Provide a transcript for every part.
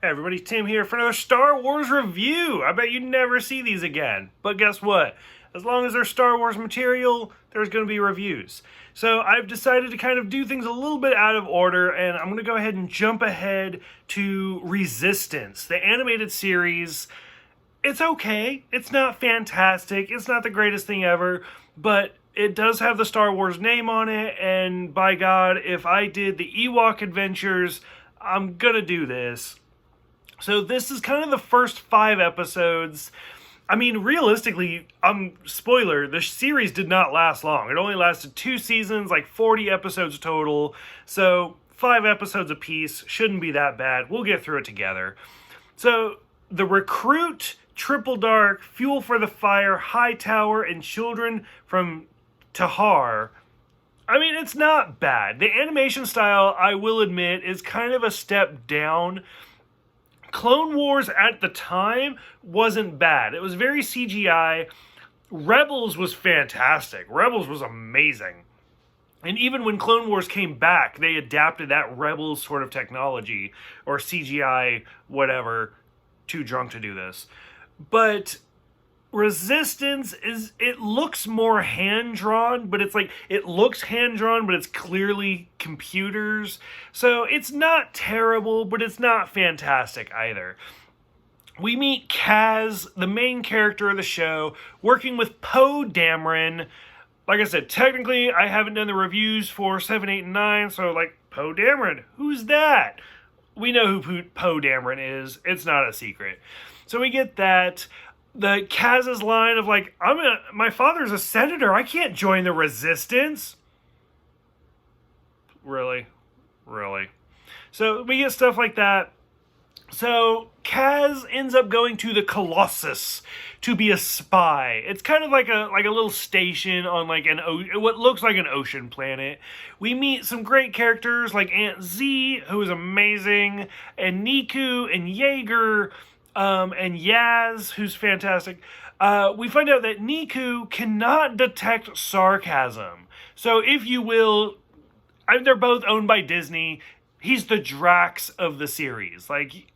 Hey everybody, Tim here for another Star Wars review. I bet you never see these again. But guess what? As long as there's Star Wars material, there's going to be reviews. So I've decided to kind of do things a little bit out of order, and I'm going to go ahead and jump ahead to Resistance, the animated series. It's okay. It's not fantastic. It's not the greatest thing ever, but it does have the Star Wars name on it, and by God, if I did the Ewok Adventures, I'm going to do this. So this is kind of the first 5 episodes. I mean, realistically, spoiler, the series did not last long. It only lasted 2 seasons, like 40 episodes total. So 5 episodes apiece, shouldn't be that bad. We'll get through it together. So the Recruit, Triple Dark, Fuel for the Fire, Hightower, and Children from Tehar. I mean, it's not bad. The animation style, I will admit, is kind of a step down. Clone Wars at the time wasn't bad. It was very CGI. Rebels was fantastic. Rebels was amazing. And even when Clone Wars came back, they adapted that Rebels sort of technology, or CGI, whatever. Too drunk to do this. But Resistance it looks more hand-drawn, but it's like, it looks hand-drawn, but it's clearly computers. So it's not terrible, but it's not fantastic either. We meet Kaz, the main character of the show, working with Poe Dameron. Like I said, technically, I haven't done the reviews for 7, 8, and 9, so like, Poe Dameron, who's that? We know who Poe Dameron is. It's not a secret. So we get that. The Kaz's line of like, my father's a senator, I can't join the resistance. Really? So we get stuff like that. So Kaz ends up going to the Colossus to be a spy. It's kind of like a little station on like what looks like an ocean planet. We meet some great characters like Aunt Z, who is amazing, and Niku and Jaeger, and Yaz, who's fantastic. We find out that Niku cannot detect sarcasm. So, if you will, they're both owned by Disney. He's the Drax of the series. Like,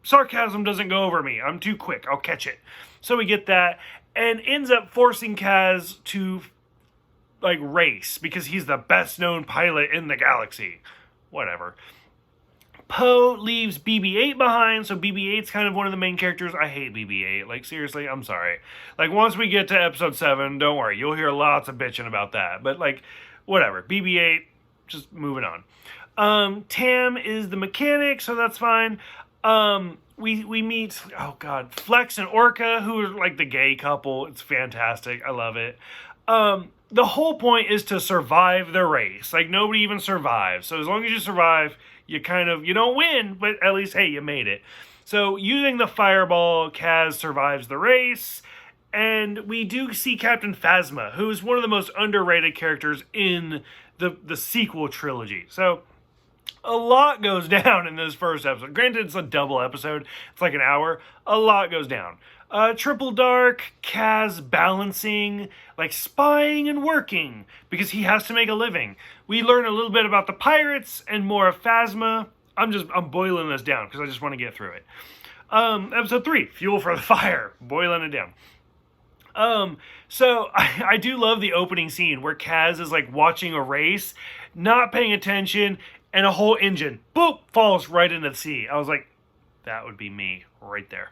sarcasm doesn't go over me. I'm too quick. I'll catch it. So we get that, and ends up forcing Kaz to, like, race, because he's the best known pilot in the galaxy. Whatever. Poe leaves BB-8 behind, so BB-8's kind of one of the main characters. I hate BB-8. Like, seriously, I'm sorry. Like, once we get to episode 7, don't worry, you'll hear lots of bitching about that. But, like, whatever. BB-8, just moving on. Tam is the mechanic, so that's fine. We meet, oh god, Flex and Orca, who are, like, the gay couple. It's fantastic. I love it. The whole point is to survive the race. Like, nobody even survives. So as long as you survive, you don't win, but at least, hey, you made it. So using the fireball, Kaz survives the race. And we do see Captain Phasma, who is one of the most underrated characters in the sequel trilogy. So a lot goes down in this first episode. Granted, it's a double episode. It's like an hour. A lot goes down. Triple Dark, Kaz balancing, like, spying and working, because he has to make a living. We learn a little bit about the pirates and more of Phasma. I'm boiling this down, because I just want to get through it. Episode 3, Fuel for the Fire. Boiling it down. So I do love the opening scene where Kaz is, like, watching a race, not paying attention, and a whole engine, boop, falls right into the sea. I was like, that would be me right there.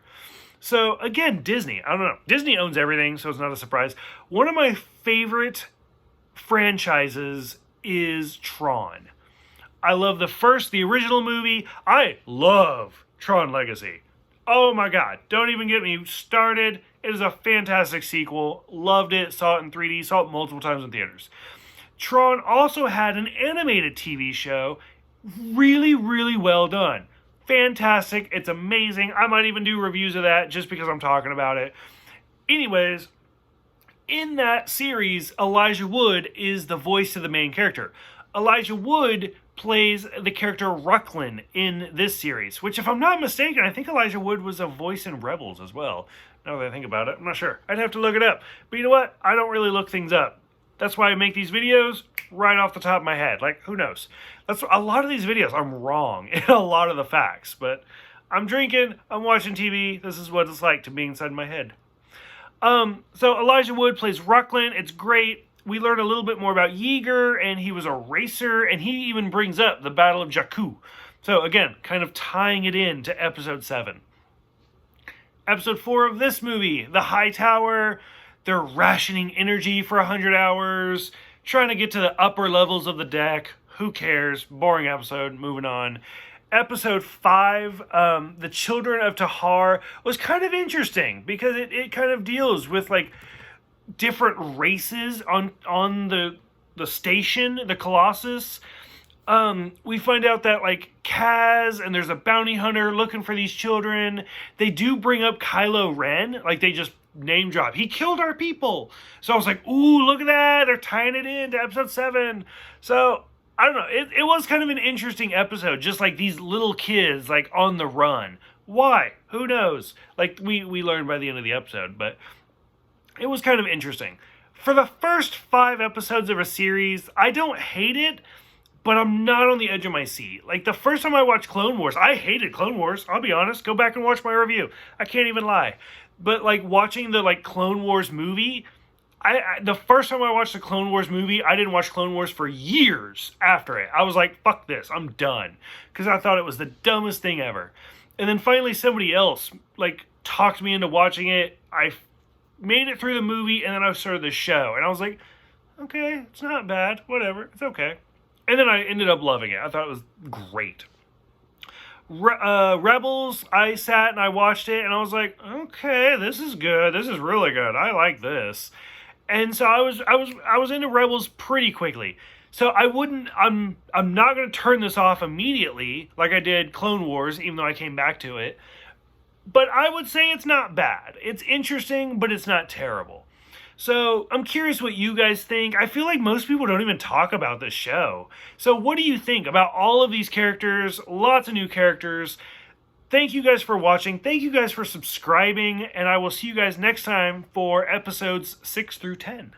So, again, Disney. I don't know. Disney owns everything, so it's not a surprise. One of my favorite franchises is Tron. I love the original movie. I love Tron Legacy. Oh my god. Don't even get me started. It is a fantastic sequel. Loved it. Saw it in 3D. Saw it multiple times in theaters. Tron also had an animated TV show. Really, really well done. Fantastic. It's amazing. I might even do reviews of that just because I'm talking about it. Anyways, in that series, Elijah Wood is the voice of the main character. Elijah Wood plays the character Rucklin in this series, which, if I'm not mistaken, I think Elijah Wood was a voice in Rebels as well. Now that I think about it, I'm not sure. I'd have to look it up. But you know what? I don't really look things up. That's why I make these videos right off the top of my head. Like, who knows? That's a lot of these videos, I'm wrong in a lot of the facts, but I'm drinking, I'm watching TV. This is what it's like to be inside my head. So Elijah Wood plays Ruckland. It's great. We learn a little bit more about Yeager, and he was a racer, and he even brings up the Battle of Jakku. So again, kind of tying it in to episode 7. Episode 4 of this movie, The High Tower. They're rationing energy for 100 hours, trying to get to the upper levels of the deck. Who cares? Boring episode. Moving on. Episode 5, The Children of Tehar, was kind of interesting because it kind of deals with like different races on the station, the Colossus. We find out that like Kaz and there's a bounty hunter looking for these children. They do bring up Kylo Ren, like they just name drop. He killed our people. So I was like, ooh, look at that. They're tying it into episode 7. So I don't know. It was kind of an interesting episode. Just like these little kids like on the run. Why? Who knows? Like we learned by the end of the episode, but it was kind of interesting. For the first 5 episodes of a series, I don't hate it, but I'm not on the edge of my seat. Like the first time I watched Clone Wars, I hated Clone Wars. I'll be honest. Go back and watch my review. I can't even lie. But like watching the like Clone Wars movie, the first time I watched the Clone Wars movie, I didn't watch Clone Wars for years after it. I was like, fuck this, I'm done. Because I thought it was the dumbest thing ever. And then finally somebody else like talked me into watching it. I made it through the movie, and then I started the show. And I was like, okay, it's not bad, whatever, it's okay. And then I ended up loving it. I thought it was great. Rebels, I sat and I watched it, and I was like, okay, this is good. This is really good. I like this. And so I was into Rebels pretty quickly. So I'm not going to turn this off immediately like I did Clone Wars, even though I came back to it. But I would say it's not bad. It's interesting, but it's not terrible. So I'm curious what you guys think. I feel like most people don't even talk about this show. So what do you think about all of these characters? Lots of new characters. Thank you guys for watching. Thank you guys for subscribing. And I will see you guys next time for episodes 6 through 10.